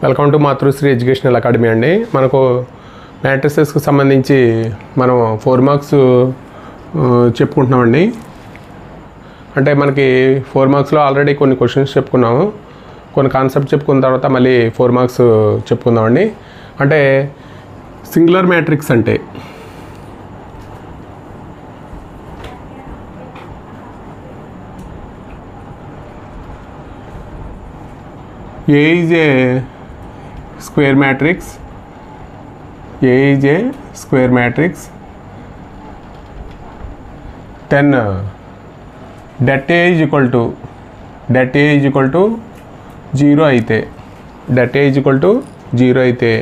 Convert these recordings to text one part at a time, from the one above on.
Welcome to Matrusri educational academy అండి. మనకు మ్యాట్రిసెస్కి సంబంధించి మనం 4 మార్క్స్ చెప్పుకుంటున్నామండి. అంటే మనకి 4 మార్క్స్లో ఆల్రెడీ కొన్ని క్వశ్చన్స్ చెప్పుకున్నాము, కొన్ని కాన్సెప్ట్ చెప్పుకున్న తర్వాత మళ్ళీ 4 మార్క్స్ చెప్పుకుందామండి. అంటే సింగులర్ మ్యాట్రిక్స్ అంటే A is a square matrix. A is a square matrix. Then det A is equal to 0 అయితే det A is equal to 0 అయితే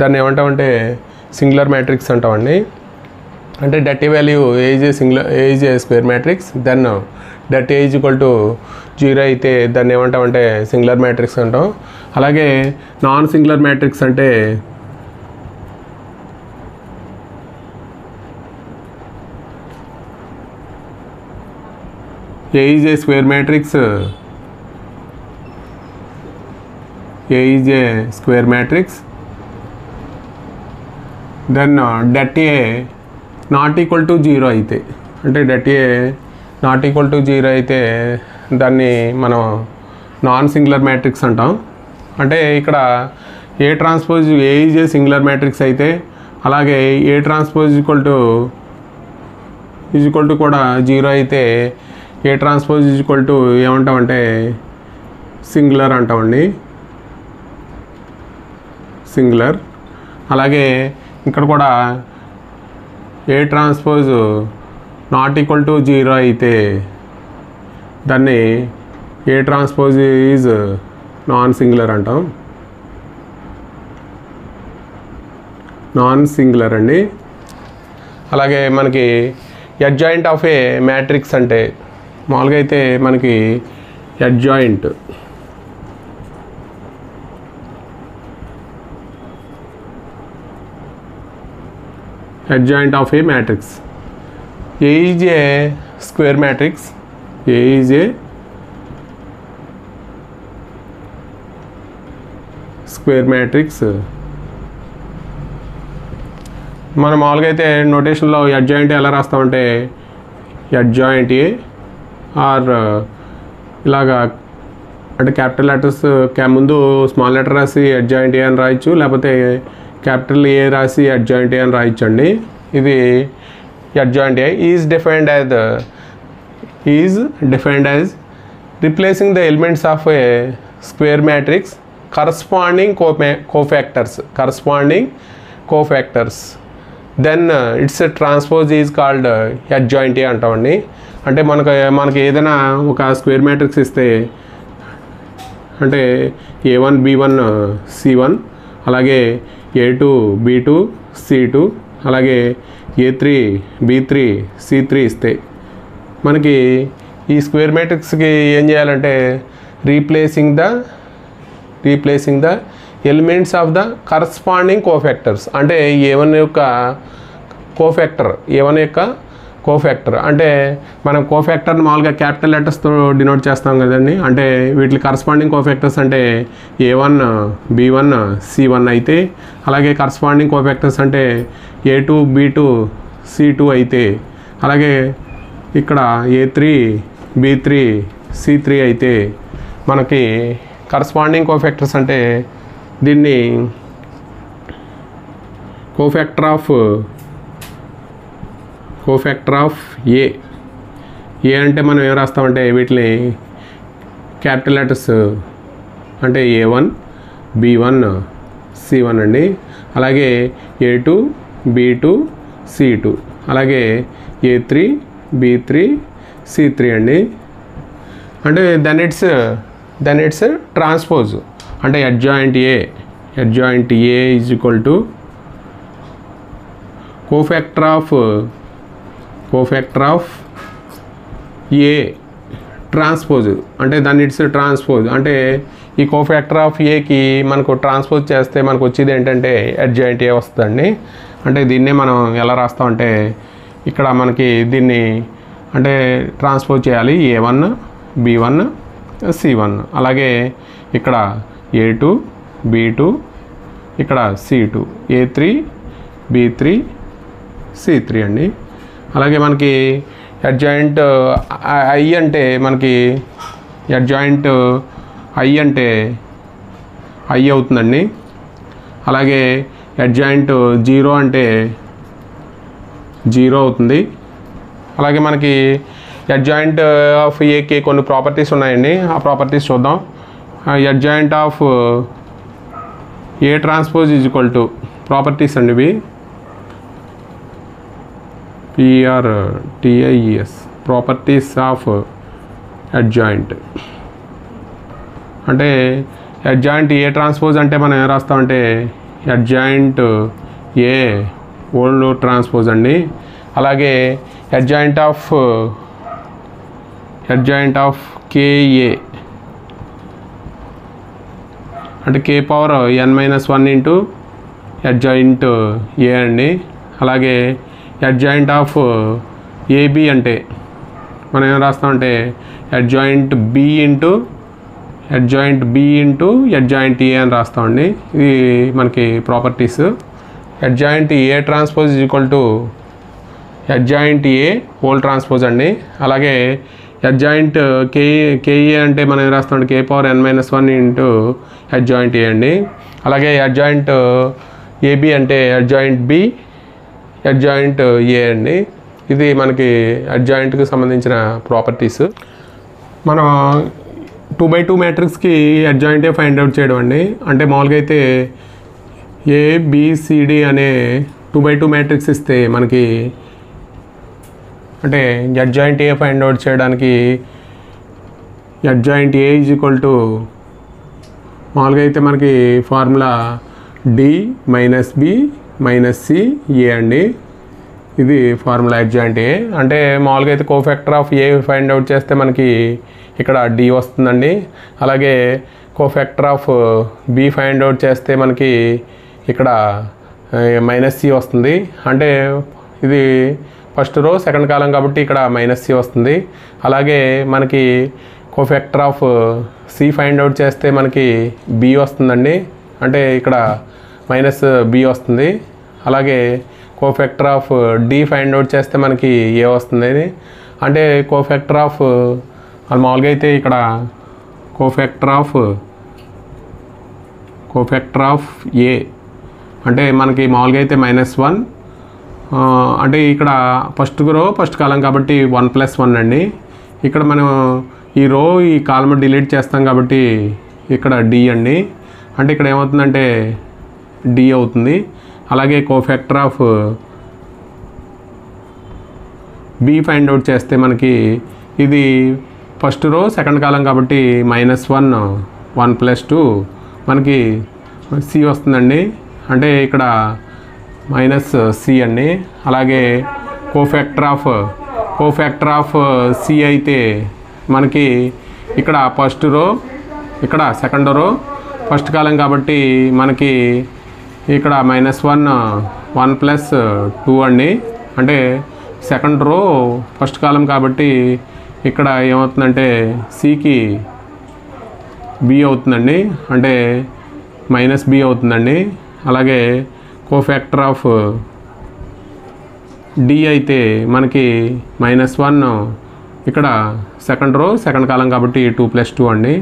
దాన్ని ఏమంటామంటే సింగులర్ మ్యాట్రిక్స్ అంటామండి. అంటే det A value A is a square matrix, then det A is equal to 0 అయితే దాన్ని ఏమంటామంటే singular matrix అంటాం. అలాగే నాన్ సింగులర్ మ్యాట్రిక్స్ అంటే A is a square matrix, A is a square matrix, then det A not equal to 0 అయితే, అంటే det A not equal to 0 అయితే దాన్ని మనం నాన్ సింగులర్ మ్యాట్రిక్స్ అంటాం. అంటే ఇక్కడ A transpose A is A singular matrix అయితే, అలాగే ఏ ట్రాన్స్పోజ్ ఈక్వల్ టు కూడా 0 అయితే ఏ ట్రాన్స్పోజ్ ఈక్వల్ టు ఏమంటామంటే సింగులర్ అంటామండి, సింగులర్. అలాగే ఇక్కడ కూడా A transpose not equal to 0 అయితే దాన్ని ఏ ట్రాన్స్పోజ్ ఈజ్ నాన్ సింగులర్ అంటాం, నాన్ సింగులర్ అండి. అలాగే మనకి అడ్జాయింట్ ఆఫ్ ఏ మ్యాట్రిక్స్ అంటే మామూలుగా అయితే మనకి adjoint of a matrix. A is a square matrix. A is a square matrix. మనం మామూలుగా అయితే నోటేషన్లో అడ్జాయింట్ ఎలా రాస్తామంటే అడ్జాయింట్ ఏ ఆర్ ఇలాగా, అంటే క్యాపిటల్ లెటర్స్ ముందు స్మాల్ లెటర్ రాసి అడ్జాయింట్ ఏ అని రాయొచ్చు, లేకపోతే క్యాపిటల్ ఏ రాసి అడ్జాయింట్ ఏ అని రాయొచ్చండి. ఇది adjoint A is defined as replacing the elements of a square matrix corresponding cofactors then its transpose is called adjoint A అంటామండి. అంటే మనకి ఏదైనా ఒక స్క్వేర్ మ్యాట్రిక్స్ ఇస్తే, అంటే A1 B1 C1, అలాగే A2 B2 C2, అలాగే A3 B3 C3 ఇస్తే మనకి ఈ స్క్వేర్ మ్యాట్రిక్స్కి ఏం చేయాలంటే replacing the elements of the corresponding cofactors, అంటే A1 యొక్క కోఫాక్టర్ అంటే మనం కోఫాక్టర్ని మామూలుగా క్యాపిటల్ లెటర్స్తో డినోట్ చేస్తాం కదండి. అంటే వీటి కరస్పాండింగ్ కోఫాక్టర్స్ అంటే A1 B1 C1 అయితే, అలాగే కరస్పాండింగ్ కోఫాక్టర్స్ అంటే A2 B2 C2 అయితే, అలాగే ఇక్కడ A3 B3 C3 అయితే మనకి కరస్పాండింగ్ కోఫాక్టర్స్ అంటే దీన్ని కోఫాక్టర్ ఆఫ్ ఏ అంటే మనం ఏం రాస్తామంటే వీటిని క్యాపిటల్ లెటర్స్ అంటే A1 B1 C1 అండి, అలాగే A2 B2 C2, అలాగే A3 B3 C3 అండి. అంటే దెన్ ఇట్స్ ట్రాన్స్పోజ్, అంటే adjoint A is equal to cofactor of A transpose, అంటే దాన్ని ఇట్స్ ట్రాన్స్పోజ్. అంటే ఈ కోఫాక్టర్ ఆఫ్ ఏకి మనకు ట్రాన్స్పోజ్ చేస్తే మనకు వచ్చేది ఏంటంటే అడ్జాయింట్ ఏ వస్తుందండి. అంటే దీన్నే మనం ఎలా రాస్తామంటే ఇక్కడ మనకి దీన్ని అంటే ట్రాన్స్పోజ్ చేయాలి A1 B1 C1, అలాగే ఇక్కడ A2 B2 ఇక్కడ C2 A3 B3 C3 అండి. అలాగే మనకి అడ్జాయింట్ I అంటే మనకి అడ్జాయింట్ I అంటే I అవుతుందండి. అలాగే అడ్జాయింట్ 0 అంటే 0 అవుతుంది. అలాగే మనకి అడ్జాయింట్ ఆఫ్ ఏకి కొన్ని ప్రాపర్టీస్ ఉన్నాయండి, ఆ ప్రాపర్టీస్ చూద్దాం. Adjoint of A transpose is equal to properties అండి ఇవి PRTIES ప్రాపర్టీస్ ఆఫ్ అడ్జాయింట్. అంటే అడ్జాయింట్ ఏ ట్రాన్స్పోజ్ అంటే మనం ఏం రాస్తామంటే అడ్జాయింట్ ఏ ఓల్డ్ ట్రాన్స్పోజ్ అండి. అలాగే అడ్జాయింట్ ఆఫ్ KA అంటే K power n-1 into adjoint A అండి. అలాగే అడ్జాయింట్ ఆఫ్ AB అంటే మనం ఏం రాస్తామంటే adjoint B into adjoint A అని రాస్తామండి. ఇది మనకి properties. Adjoint A transpose is equal to adjoint A whole transpose అండి. అలాగే అడ్జాయింట్ KA అంటే మనం ఏం రాస్తామంటే K power n-1 into adjoint A అండి. అలాగే అడ్జాయింట్ AB అంటే అడ్జాయింట్ B అడ్జాయింట్ ఏ అండి. ఇది మనకి అడ్జాయింట్కి సంబంధించిన ప్రాపర్టీస్. మనం 2x2 మ్యాట్రిక్స్కి అడ్జాయింటే ఫైండ్ అవుట్ చేయడం అండి. అంటే మామూలుగా అయితే ABCD అనే 2x2 మ్యాట్రిక్స్ ఇస్తే మనకి అంటే అడ్జాయింట్ ఏ ఫైండ్ అవుట్ చేయడానికి adjoint A is equal to మామూలుగా అయితే మనకి formula D minus B minus C ఏ అండి. ఇది ఫార్ములా అడ్జాయింట్ ఏ. అంటే మామూలుగా అయితే cofactor of A find out చేస్తే మనకి ఇక్కడ D వస్తుందండి. అలాగే cofactor of B find out చేస్తే మనకి ఇక్కడ మైనస్ C వస్తుంది. అంటే ఇది ఫస్ట్ రో సెకండ్ కాలం కాబట్టి ఇక్కడ మైనస్ C వస్తుంది. అలాగే మనకి cofactor of C find out చేస్తే మనకి B వస్తుందండి. అంటే ఇక్కడ మైనస్ B వస్తుంది. అలాగే cofactor of D find out చేస్తే మనకి ఏ వస్తుంది. అంటే కోఫాక్టర్ ఆఫ్ మామూలుగా అయితే ఇక్కడ కోఫాక్టర్ ఆఫ్ ఏ అంటే మనకి మామూలుగా అయితే -1 అంటే ఇక్కడ ఫస్ట్ కాలం కాబట్టి 1+1 అండి. ఇక్కడ మనం ఈ కాలం డిలీట్ చేస్తాం కాబట్టి ఇక్కడ D అండి. అంటే ఇక్కడ ఏమవుతుందంటే D అవుతుంది. అలాగే cofactor of B find out చేస్తే మనకి ఇది ఫస్ట్ రో సెకండ్ కాలం కాబట్టి -1 1+2 మనకి C వస్తుందండి. అంటే ఇక్కడ -C అండి. అలాగే కోఫాక్టర్ ఆఫ్ C అయితే మనకి ఇక్కడ ఫస్ట్ రో ఇక్కడ సెకండ్ రో ఫస్ట్ కాలం కాబట్టి మనకి ఇక్కడ -1 1+2 అండి. అంటే సెకండ్ రో ఫస్ట్ కాలం కాబట్టి ఇక్కడ ఏమవుతుందంటే Cకి B అవుతుందండి. అంటే -B అవుతుందండి. అలాగే కోఫాక్టర్ ఆఫ్ D అయితే మనకి -1 ఇక్కడ సెకండ్ రో సెకండ్ కాలం కాబట్టి 2+2 అండి.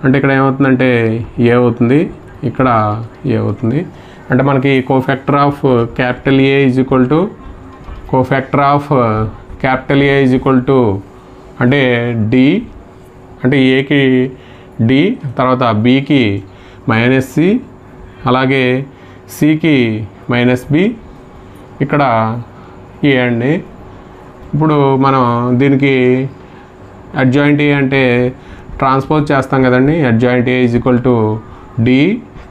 అంటే ఇక్కడ ఏమవుతుందంటే ఏ అవుతుంది, ఇక్కడ ఏ అవుతుంది. అంటే మనకి cofactor of capital A is equal to అంటే D అంటే ఏకి D తర్వాత Bకి -C అలాగే Cకి -B ఇక్కడ ఏ అండి. ఇప్పుడు మనం దీనికి అడ్జాయింట్ ఏ అంటే ట్రాన్స్పోజ్ చేస్తాం కదండి. Adjoint A is equal to D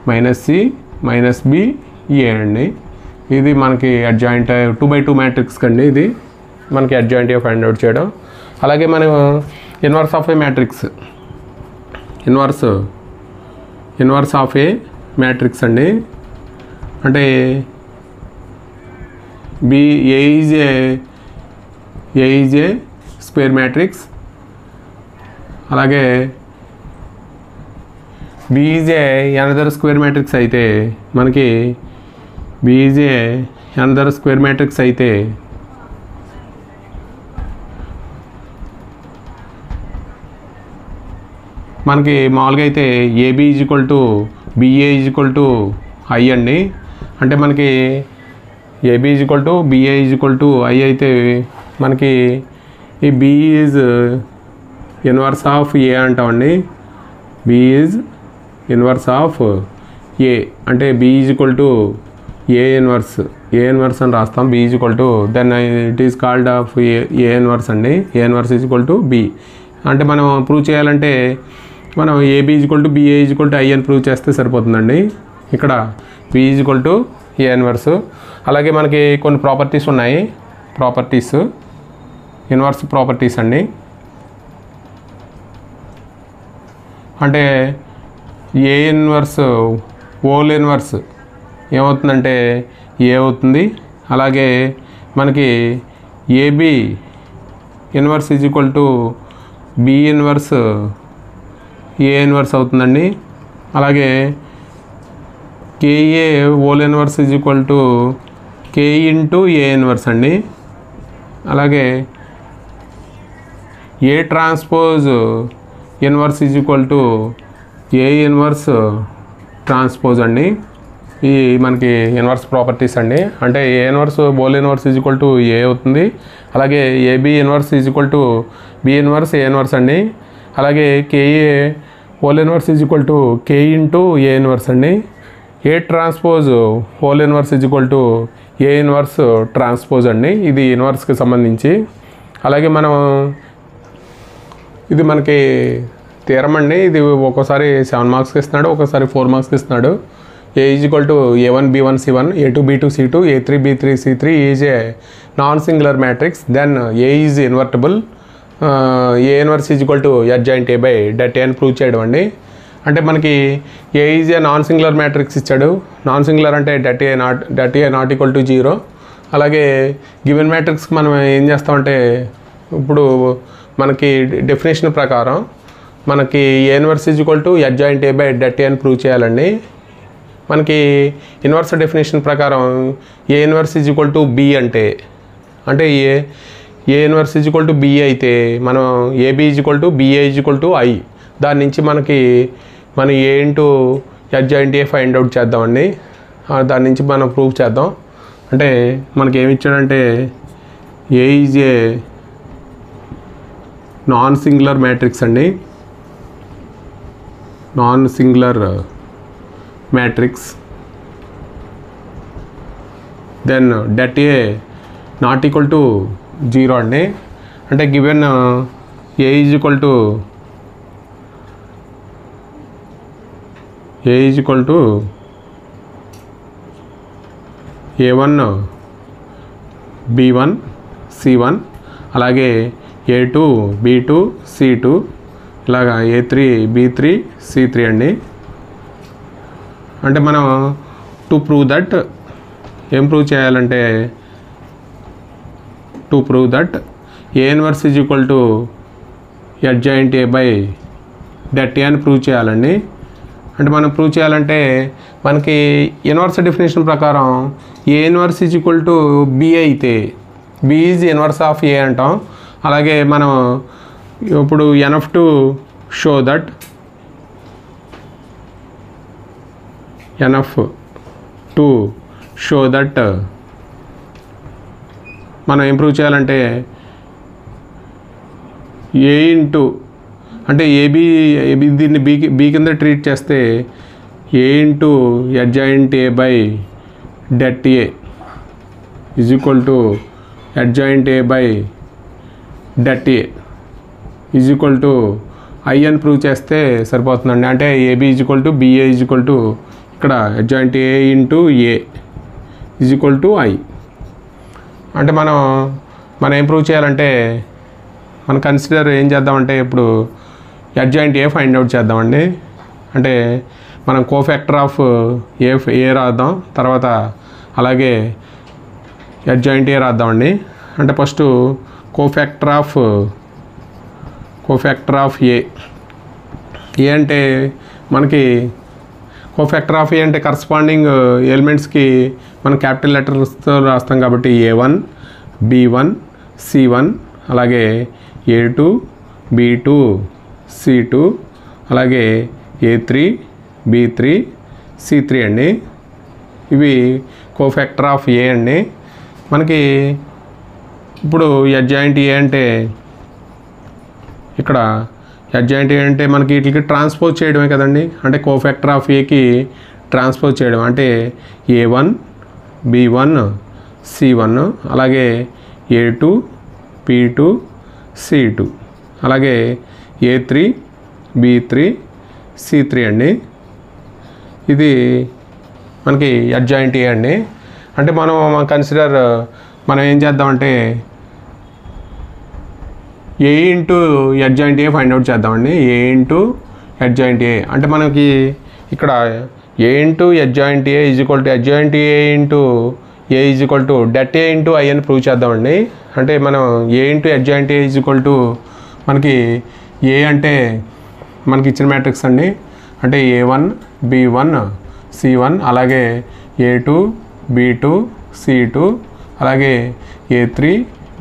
-C -B ఏ అండి. ఇది మనకి అడ్జాయింట్ 2x2 మ్యాట్రిక్స్ కండి. ఇది మనకి అడ్జాయింట్ ఏ ఫైండ్ అవుట్ చేయడం. అలాగే మనం inverse of a matrix inverse of a matrix అండి. అంటే A is a square matrix. అలాగే B is a another square matrix అయితే మనకి B is a another square matrix అయితే మనకి మామూలుగా అయితే AB is equal to BA is equal to I అండి. అంటే మనకి AB is equal to BA is equal to I అయితే మనకి ఈ B is inverse of A అంటామండి. B is inverse of A అంటే B is equal to A inverse అని రాస్తాం. B is equal to then it is called of A inverse అండి. A inverse is equal to B. అంటే మనం prove చేయాలంటే మనం AB is equal to BA is equal to I అని prove చేస్తే సరిపోతుందండి. ఇక్కడ B is equal to A inverse. అలాగే మనకి కొన్ని ప్రాపర్టీస్ ఉన్నాయి. ఇన్వర్స్ ప్రాపర్టీస్ అండి. అంటే ఏ ఇన్వర్స్ ఓల్ ఇన్వర్స్ ఏమవుతుందంటే ఏ అవుతుంది. అలాగే మనకి AB inverse is equal to B inverse A inverse అవుతుందండి. అలాగే KA whole inverse is equal to K into A inverse అండి. అలాగే A transpose inverse is equal to A inverse transpose అండి. ఈ మనకి ఇన్వర్స్ ప్రాపర్టీస్ అండి. అంటే A inverse whole inverse is equal to A అవుతుంది. అలాగే AB inverse is equal to B inverse A inverse అండి. అలాగే KA whole inverse is equal to K into A inverse అండి. A transpose whole inverse is equal to A inverse transpose అండి. ఇది ఇన్వర్స్కి సంబంధించి. అలాగే మనం ఇది మనకి థియరం అండి. ఇది ఒక్కోసారి 7 మార్క్స్కి ఇస్తున్నాడు, ఒక్కోసారి 4 మార్క్స్కి ఇస్తున్నాడు. A is equal to A1 B1 C1 A2 B2 C2 A3 B3 C3 is A non singular matrix. Then A is invertible. A inverse is equal to adjoint A by det A అని prove చేయడం అండి. అంటే మనకి A is A non singular matrix ఇచ్చాడు. Non singular అంటే det A not equal to 0. అలాగే given మ్యాట్రిక్స్కి మనం ఏం చేస్తామంటే ఇప్పుడు మనకి డెఫినేషన్ ప్రకారం మనకి A inverse is equal to adjoint A by det A అని ప్రూవ్ చేయాలండి. మనకి ఇన్వర్స్ డెఫినేషన్ ప్రకారం A inverse is equal to B అంటే A inverse is equal to B అయితే మనం AB is equal to BA is equal to I. దాని నుంచి మనం A into adjoint A find out చేద్దామండి. దాని నుంచి మనం ప్రూవ్ చేద్దాం. అంటే మనకి ఏమి ఇచ్చాడంటే A is A non singular matrix అండి. Non singular matrix. Then det A not equal to 0 అండి. అంటే given A is equal to A1 B1 C1 అలాగే A2 B2 C2 ఇలాగా A3 B3 C3 అండి. అంటే మనం టు ప్రూవ్ దట్ ఏం prove చేయాలంటే to prove that A inverse is equal to adjoint A by det A అని prove చేయాలండి. అంటే మనం ప్రూవ్ చేయాలంటే మనకి ఇన్వర్స్ డెఫినేషన్ ప్రకారం A inverse is equal to B అయితే బి ఈజ్ ఇన్వర్స్ ఆఫ్ ఏ అంటాం. అలాగే మనం ఇప్పుడు ఎనఫ్ టు షో దట్ మనం ఏం ప్రూవ్ చేయాలంటే ఏ ఇంటూ అంటే ఏబి దీన్ని బి కింద ట్రీట్ చేస్తే A into adjoint A by det A is equal to adjoint A by det A is equal to I అని ప్రూవ్ చేస్తే సరిపోతుందండి. అంటే AB is equal to BA is equal to ఇక్కడ adjoint A into A is equal to I. అంటే మనం ఏం prove చేయాలంటే మనం కన్సిడర్ ఏం చేద్దామంటే ఇప్పుడు అడ్జాయింట్ ఏ ఫైండ్ అవుట్ చేద్దామండి. అంటే మనం కోఫ్యాక్టర్ ఆఫ్ ఏ రాద్దాం, తర్వాత అలాగే అడ్జాయింట్ ఏ రాద్దామండి. అంటే ఫస్ట్ కోఫ్యాక్టర్ ఆఫ్ ఏ అంటే మనకి కోఫాక్టర్ ఆఫ్ ఏ అంటే కరస్పాండింగ్ ఎలిమెంట్స్కి మనం క్యాపిటల్ లెటర్స్తో రాస్తాం కాబట్టి A1 B1 C1 అలాగే A2 B2 C2 అలాగే A3 B3 C3 అండి. ఇవి కోఫాక్టర్ ఆఫ్ ఏ అండి. మనకి ఇప్పుడు అడ్జాయింట్ ఏ అంటే ఇక్కడ అడ్జాయింట్ ఏ అంటే మనకి వీటికి ట్రాన్స్పోజ్ చేయడమే కదండి. అంటే కోఫాక్టర్ ఆఫ్ ఏకి ట్రాన్స్పోజ్ చేయడం అంటే A1 B1 C1 అలాగే A2 B2 C2 అలాగే A3 B3 C3 అండి. ఇది మనకి అడ్జాయింట్ ఏ అండి. అంటే మనం కన్సిడర్ మనం ఏం చేద్దామంటే A into adjoint A find out చేద్దామండి. ఏ ఇంటూ అడ్జాయింట్ ఏ అంటే మనకి ఇక్కడ A into adjoint A is equal to adjoint A into A is equal to det A into I అని ప్రూవ్ చేద్దామండి. అంటే మనం A into adjoint A is equal to మనకి A అంటే మనకి ఇచ్చిన మ్యాట్రిక్స్ అండి. అంటే A1 B1 C1 అలాగే A2 B2 C2 అలాగే A3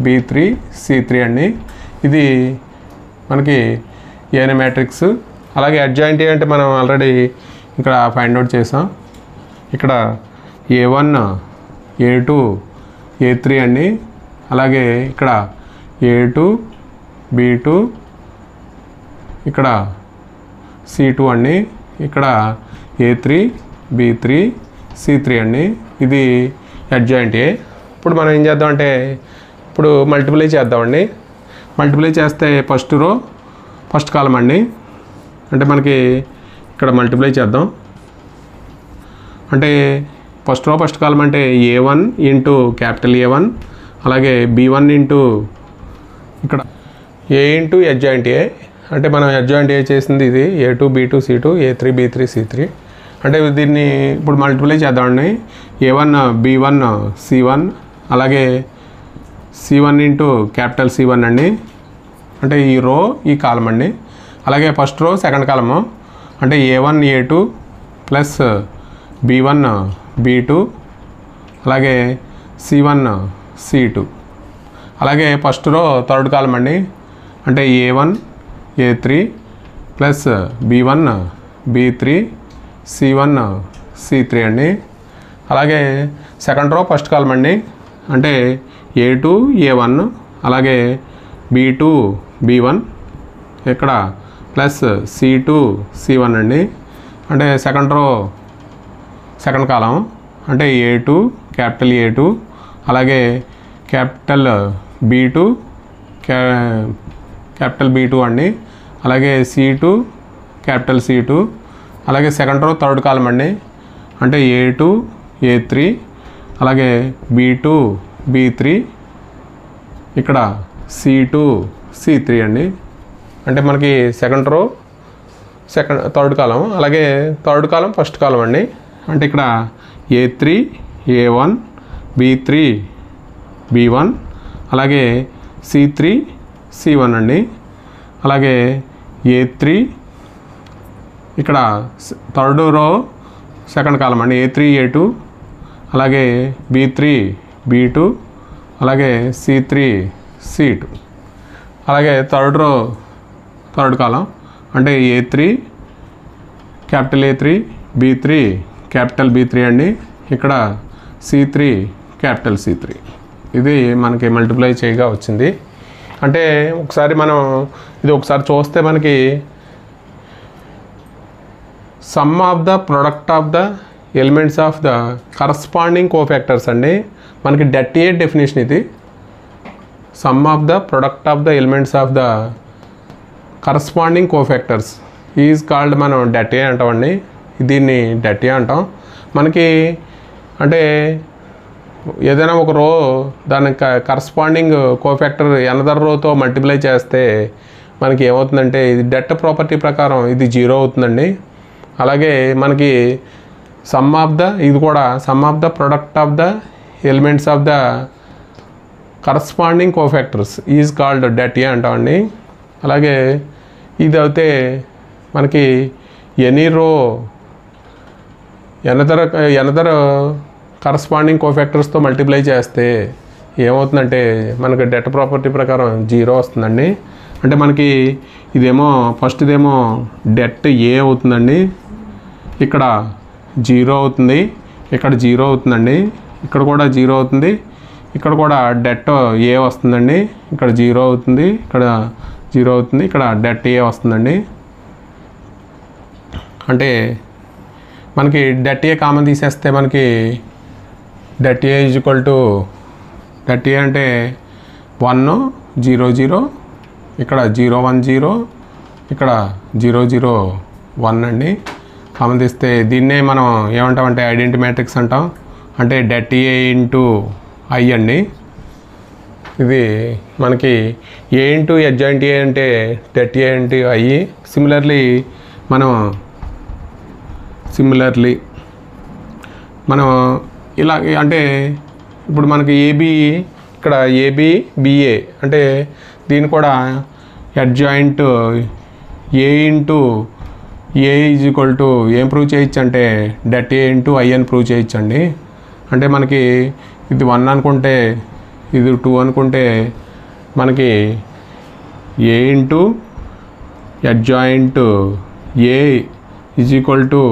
B3 C3 అండి. ఇది మనకి ఏనే మ్యాట్రిక్స్. అలాగే అడ్జాయింట్ ఏ అంటే మనం ఆల్రెడీ ఇక్కడ ఫైండ్ అవుట్ చేసాం. ఇక్కడ A1 A2 A3 అండి. అలాగే ఇక్కడ A2 B2 ఇక్కడ C2 అండి. ఇక్కడ A3 B3 C3 అండి. ఇది అడ్జాయింట్ ఏ. ఇప్పుడు మనం ఏం చేద్దామంటే ఇప్పుడు మల్టిప్లై చేద్దామండి. మల్టిప్లై చేస్తే ఫస్ట్ రో ఫస్ట్ కాలం అండి. అంటే మనకి ఇక్కడ మల్టిప్లై చేద్దాం. అంటే ఫస్ట్ రో ఫస్ట్ కాలం అంటే A1 ఇంటూ క్యాపిటల్ A1 అలాగే B1 ఇంటూ ఇక్కడ ఏ ఇంటూ అడ్జాయింట్ ఏ. అంటే మనం అడ్జాయింట్ ఏ చేసింది ఇది A2 B2 C2 A3 B3 C3. అంటే దీన్ని ఇప్పుడు మల్టిప్లై చేద్దామండి. A1 B1 C1 అలాగే C1 ఇంటూ క్యాపిటల్ C1 అండి. అంటే ఈ రో ఈ కాలం అండి. అలాగే ఫస్ట్ రో సెకండ్ కాలము అంటే A1 A2 plus B1 B2 అలాగే C1 C2 అలాగే ఫస్ట్ రో థర్డ్ కాలం అండి. అంటే A1 A3 plus B1 B3 C1 C3 అండి. అలాగే సెకండ్ రో ఫస్ట్ కాలం అండి. అంటే A2 A1 అలాగే B2 B1 ఇక్కడ ప్లస్ C2 C1 అండి. అంటే సెకండ్ రో సెకండ్ కాలం అంటే A2 క్యాపిటల్ A2 అలాగే క్యాపిటల్ B2 క్యాపిటల్ B2 అండి. అలాగే C2 క్యాపిటల్ C2 అలాగే సెకండ్ రో థర్డ్ కాలం అండి. అంటే A2 A3 అలాగే B2 B3 ఇక్కడ C2 C3 అండి. అంటే మనకి సెకండ్ రో థర్డ్ కాలం అలాగే థర్డ్ కాలం ఫస్ట్ కాలం అండి. అంటే ఇక్కడ A3 A1 B3 B1 అలాగే C3 C1 అండి. అలాగే A3 ఇక్కడ థర్డ్ రో సెకండ్ కాలం అండి. A3 A2 అలాగే B3 B2 అలాగే C3 C2 అలాగే థర్డ్ రో థర్డ్ కాలం అంటే A3 capital A3 B3 capital B3 అండి. ఇక్కడ C3 క్యాపిటల్ C3. ఇది మనకి మల్టిప్లై చేయగా వచ్చింది. అంటే ఒకసారి మనం ఇది ఒకసారి చూస్తే మనకి some of the product of the elements of the corresponding cofactors అండి. మనకి డట్ ఏ డెఫినేషన్ ఇది. Some of the product of the elements of the corresponding cofactors is called మనం డట్ ఏ అంటామండి. దీన్ని డట్ ఏ అంటాం. మనకి అంటే ఏదైనా ఒక రో దానికి కరస్పాండింగ్ కోఫాక్టర్ ఎనదర్ రోతో మల్టిప్లై చేస్తే మనకి ఏమవుతుందంటే ఇది డట్ ప్రాపర్టీ ప్రకారం ఇది 0 అవుతుందండి. అలాగే మనకి సమ్ ఆఫ్ ద ఇది కూడా sum of the product of the elements of the corresponding cofactors is called det A అంటామండి. అలాగే ఇది అయితే మనకి ఎనీ రో ఎనదర్ కరస్పాండింగ్ కోఫాక్టర్స్తో మల్టిప్లై చేస్తే ఏమవుతుందంటే మనకి డెట్ ప్రాపర్టీ ప్రకారం 0 వస్తుందండి. అంటే మనకి ఇదేమో ఫస్ట్దేమో డెట్ ఏ అవుతుందండి, ఇక్కడ 0 అవుతుంది, ఇక్కడ 0 అవుతుందండి, ఇక్కడ కూడా 0 అవుతుంది, ఇక్కడ కూడా డెట్ ఏ వస్తుందండి, ఇక్కడ 0 అవుతుంది, ఇక్కడ 0 అవుతుంది, ఇక్కడ డెట్ ఏ వస్తుందండి. అంటే మనకి డెట్ ఏ కామన్ తీసేస్తే మనకి debt A is equal to det ఏ అంటే 1 0 0, ఇక్కడ 0 1 0, ఇక్కడ 0 0 1 అండి. కామన్ తీస్తే దీన్నే మనం ఏమంటామంటే ఐడెంటిటీ మ్యాట్రిక్స్ అంటాం. అంటే డెట్ ఏ ఇంటూ ఐ అండి. ఇది మనకి ఏ ఇంటూ అడ్జాయింట్ ఏ అంటే debt A into I. Similarly మనం ఇలా అంటే ఇప్పుడు మనకి ఏబి ఇక్కడ ఏబి బిఏ అంటే దీన్ని కూడా adjoint A into A is equal to ఏం ప్రూవ్ చేయొచ్చు అంటే డెట్ ఏ ఇంటూ ఐ అని ప్రూవ్ చేయొచ్చండి. అంటే మనకి ఇది 1 అనుకుంటే ఇది 2 అనుకుంటే మనకి A into adjoint A is equal to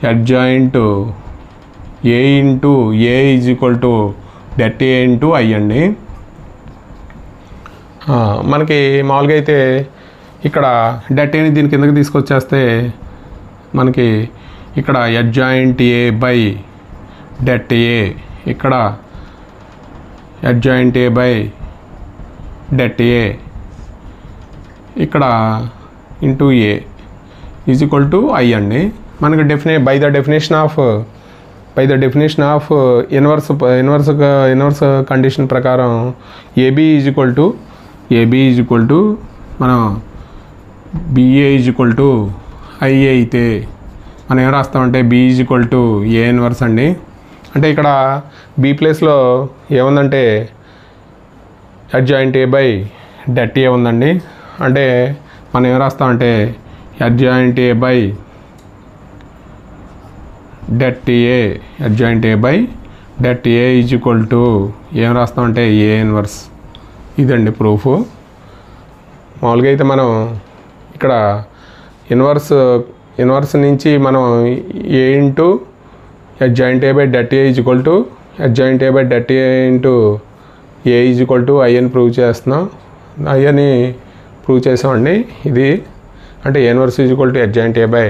adjoint A into A is equal to det A into I అండి. మనకి మామూలుగా అయితే ఇక్కడ డెట్ ఏని దీని కిందకి తీసుకొచ్చేస్తే మనకి ఇక్కడ adjoint A by det A, ఇక్కడ adjoint A by det A, ఇక్కడ into A is equal to I అండి. మనకి by the definition of inverse condition ప్రకారం ఏబి ఈజ్ ఈక్వల్ టు మనం BA is equal to IA అయితే మనం ఏం రాస్తామంటే B is equal to A inverse అండి. అంటే ఇక్కడ బి ప్లేస్లో ఏముందంటే adjoint A by det A ఉందండి. అంటే మనం ఏం రాస్తామంటే adjoint A by det A, adjoint A by det A is equal to ఏం రాస్తామంటే ఏ ఇన్వర్స్. ఇదండి ప్రూఫ్. మామూలుగా అయితే మనం ఇక్కడ ఇన్వర్స్ నుంచి మనం A into adjoint A by det A is equal to adjoint A by det A into A is equal to I అని prove చేస్తున్నాం. ఐ అని ప్రూవ్ చేసామండి. ఇది అంటే inverse is equal to adjoint A by